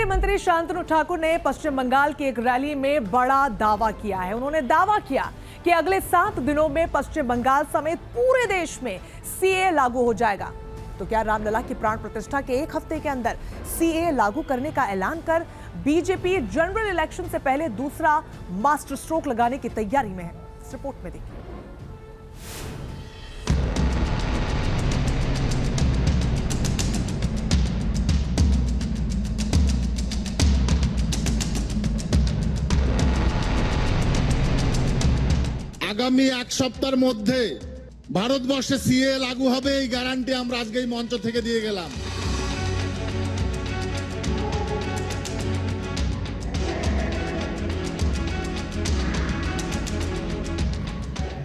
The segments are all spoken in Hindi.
केंद्रीय मंत्री शांतनु ठाकुर ने पश्चिम बंगाल की एक रैली में बड़ा दावा किया है। उन्होंने दावा किया कि अगले 7 दिनों में पश्चिम बंगाल समेत पूरे देश में सीएए लागू हो जाएगा। तो क्या रामलला की प्राण प्रतिष्ठा के एक हफ्ते के अंदर सीएए लागू करने का ऐलान कर बीजेपी जनरल इलेक्शन से पहले दूसरा मास्टर स्ट्रोक लगाने की तैयारी में है? इस रिपोर्ट में देखिए। আগামী এক সপ্তাহের মধ্যে ভারতবর্ষে সিএ লাগু হবে এই গ্যারান্টি আমরা আজকে এই মঞ্চ থেকে দিয়ে গেলাম।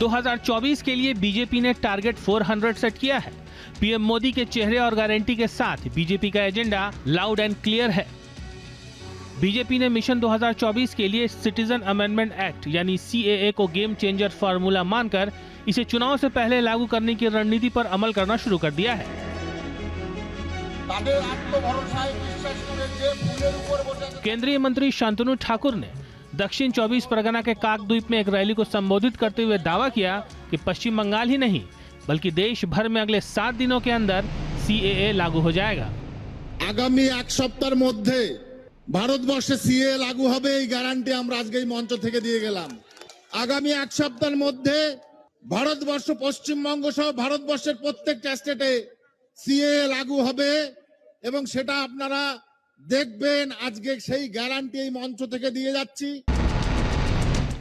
2024 के लिए बीजेपी ने टारगेट 400 सेट किया है। पीएम मोदी के चेहरे और गारंटी के साथ बीजेपी का एजेंडा लाउड एंड क्लियर है। बीजेपी ने मिशन 2024 के लिए सिटीजन अमेंडमेंट एक्ट यानी सीएए को गेम चेंजर फार्मूला मानकर इसे चुनाव से पहले लागू करने की रणनीति पर अमल करना शुरू कर दिया है। केंद्रीय मंत्री शांतनु ठाकुर ने दक्षिण 24 परगना के काकद्वीप में एक रैली को संबोधित करते हुए दावा किया कि पश्चिम बंगाल ही नहीं बल्कि देश भर में अगले 7 दिनों के अंदर सीएए लागू हो जाएगा। आगामी एक सप्ताहेर मध्य ভারতবর্ষে সিএ লাগু হবে এই গ্যারান্টি আমরা আজকে এই মঞ্চ থেকে দিয়ে গেলাম। আগামী এক সপ্তাহের মধ্যে ভারতবর্ষ পশ্চিমবঙ্গ সহ ভারতবর্ষের প্রত্যেকটা স্টেটে সিএ লাগু হবে এবং সেটা আপনারা দেখবেন। আজকে সেই গ্যারান্টি এই মঞ্চ থেকে দিয়ে যাচ্ছি।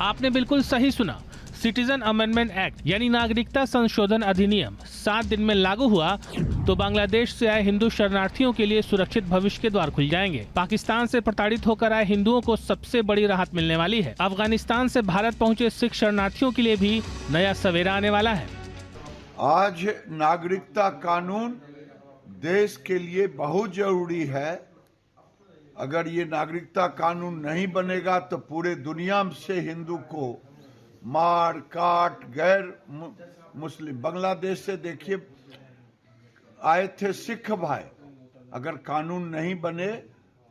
आपने बिल्कुल सही सुना। सिटीजन अमेंडमेंट एक्ट यानी नागरिकता संशोधन अधिनियम 7 दिन में लागू हुआ तो बांग्लादेश से आए हिंदू शरणार्थियों के लिए सुरक्षित भविष्य के द्वार खुल जाएंगे। पाकिस्तान से प्रताड़ित होकर आए हिंदुओं को सबसे बड़ी राहत मिलने वाली है। अफगानिस्तान से भारत पहुंचे सिख शरणार्थियों के लिए भी नया सवेरा आने वाला है। आज नागरिकता कानून देश के लिए बहुत जरूरी है। अगर ये नागरिकता कानून नहीं बनेगा तो पूरे दुनिया से हिंदू को मार काट गैर मुस्लिम बांग्लादेश से देखिए आए थे सिख भाई। अगर कानून नहीं बने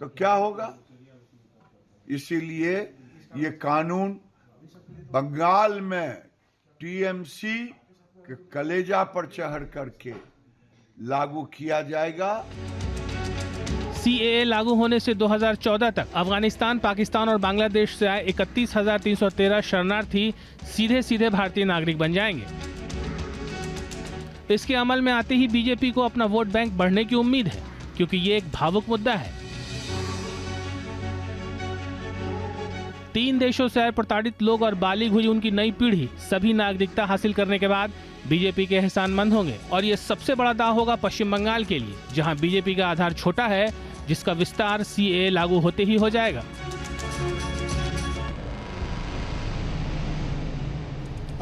तो क्या होगा? इसीलिए ये कानून बंगाल में टीएमसी के कलेजा पर चढ़ करके लागू किया जाएगा। सीएए लागू होने से 2014 तक अफगानिस्तान, पाकिस्तान और बांग्लादेश से आए 31,313 शरणार्थी सीधे सीधे भारतीय नागरिक बन जाएंगे। इसके अमल में आते ही बीजेपी को अपना वोट बैंक बढ़ने की उम्मीद है क्योंकि ये एक भावुक मुद्दा है। 3 देशों से आए प्रताड़ित लोग और बालिग हुई उनकी नई पीढ़ी सभी नागरिकता हासिल करने के बाद बीजेपी के एहसानमंद होंगे और ये सबसे बड़ा दाव होगा पश्चिम बंगाल के लिए, जहां बीजेपी का आधार छोटा है, जिसका विस्तार सीएए लागू होते ही हो जाएगा।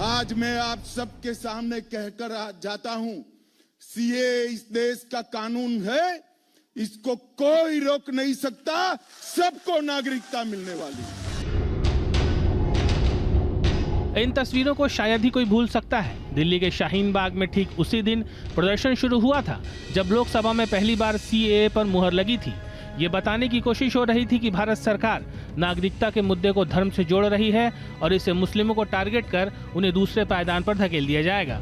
आज मैं आप सबके सामने कहकर जाता हूं, सीए इस देश का कानून है, इसको कोई रोक नहीं सकता, सबको नागरिकता मिलने वाली है। इन तस्वीरों को शायद ही कोई भूल सकता है। दिल्ली के शाहीन बाग में ठीक उसी दिन प्रदर्शन शुरू हुआ था जब लोकसभा में पहली बार सीएए पर मुहर लगी थी। ये बताने की कोशिश हो रही थी कि भारत सरकार नागरिकता के मुद्दे को धर्म से जोड़ रही है और इसे मुस्लिमों को टारगेट कर उन्हें दूसरे पायदान पर धकेल दिया जाएगा।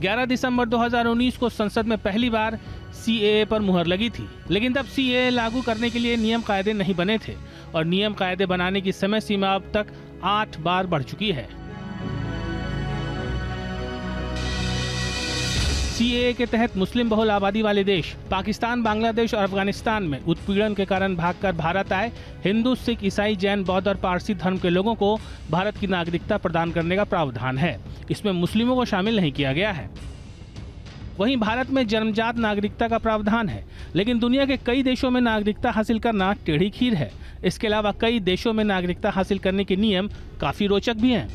11 दिसंबर 2019 को संसद में पहली बार सीएए पर मुहर लगी थी, लेकिन तब सीएए लागू करने के लिए नियम कायदे नहीं बने थे और नियम कायदे बनाने की समय सीमा अब तक 8 बार बढ़ चुकी है। सीएए के तहत मुस्लिम बहुल आबादी वाले देश पाकिस्तान, बांग्लादेश और अफगानिस्तान में उत्पीड़न के कारण भागकर भारत आए हिंदू, सिख, ईसाई, जैन, बौद्ध और पारसी धर्म के लोगों को भारत की नागरिकता प्रदान करने का प्रावधान है। इसमें मुस्लिमों को शामिल नहीं किया गया है। वहीं भारत में जन्मजात नागरिकता का प्रावधान है, लेकिन दुनिया के कई देशों में नागरिकता हासिल करना टेढ़ी खीर है। इसके अलावा कई देशों में नागरिकता हासिल करने के नियम काफी रोचक भी हैं।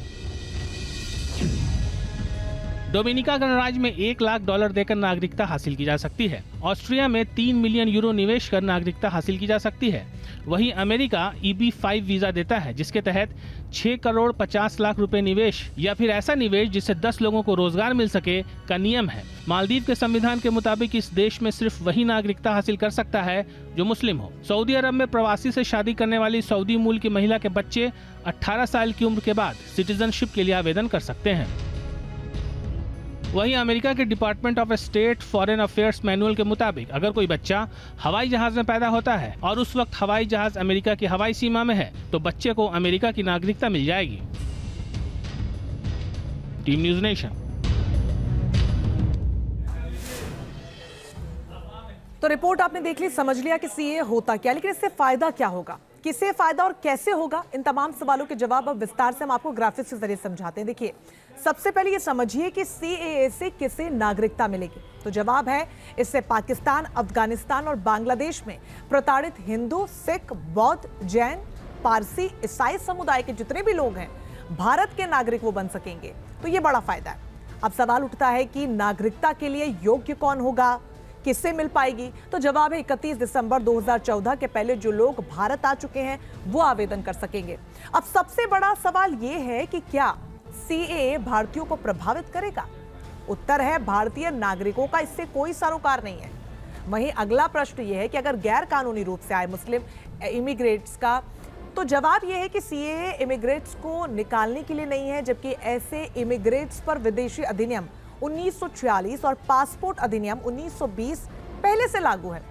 डोमिनिका गणराज्य में $1 लाख देकर नागरिकता हासिल की जा सकती है। ऑस्ट्रिया में 3 मिलियन यूरो निवेश कर नागरिकता हासिल की जा सकती है। वहीं अमेरिका EB-5 वीजा देता है, जिसके तहत 6 करोड़ 50 लाख रुपए निवेश या फिर ऐसा निवेश जिससे 10 लोगों को रोजगार मिल सके का नियम है। मालदीव के संविधान के मुताबिक इस देश में सिर्फ वही नागरिकता हासिल कर सकता है जो मुस्लिम हो। सऊदी अरब में प्रवासी से शादी करने वाली सऊदी मूल की महिला के बच्चे 18 साल की उम्र के बाद सिटीजनशिप के लिए आवेदन कर सकते हैं। वहीं अमेरिका के department of state foreign affairs manual के मुताबिक अगर कोई बच्चा हवाई जहाज में पैदा होता है और उस वक्त हवाई जहाज अमेरिका की हवाई सीमा में है तो बच्चे को अमेरिका की नागरिकता मिल जाएगी। Team news nation. तो रिपोर्ट आपने देख ली, समझ लिया कि सीए होता क्या, लेकिन इससे फायदा क्या होगा, किसे फायदा और कैसे होगा, इन तमाम सवालों के जवाब अब विस्तार से हम आपको ग्राफिक्स के जरिए समझाते हैं। देखिए, सबसे पहले ये समझिए कि सीएए से किसे नागरिकता मिलेगी। तो जवाब है, इससे पाकिस्तान, अफगानिस्तान और बांग्लादेश में प्रताड़ित हिंदू, सिख, बौद्ध, जैन, पारसी, ईसाई समुदाय के जितने भी लोग हैं भारत के नागरिक वो बन सकेंगे। तो ये बड़ा फायदा है। अब सवाल उठता है कि नागरिकता के लिए योग्य कौन होगा, किससे मिल पाएगी। तो जवाब है 31 दिसंबर 2014 के पहले जो लोग भारत आ चुके हैं वो आवेदन कर सकेंगे। अब सबसे बड़ा सवाल ये है कि क्या सीएए भारतीयों को प्रभावित करेगा। उत्तर है, भारतीय नागरिकों का इससे कोई सरोकार नहीं है। वहीं अगला प्रश्न ये है कि अगर गैर कानूनी रूप से आए मुस्लिम इमिग्रेट्स का, तो जवाब यह है कि सीएए इमिग्रेट्स को निकालने के लिए नहीं है, जबकि ऐसे इमिग्रेट्स पर विदेशी अधिनियम 1946 और पासपोर्ट अधिनियम 1920 पहले से लागू है।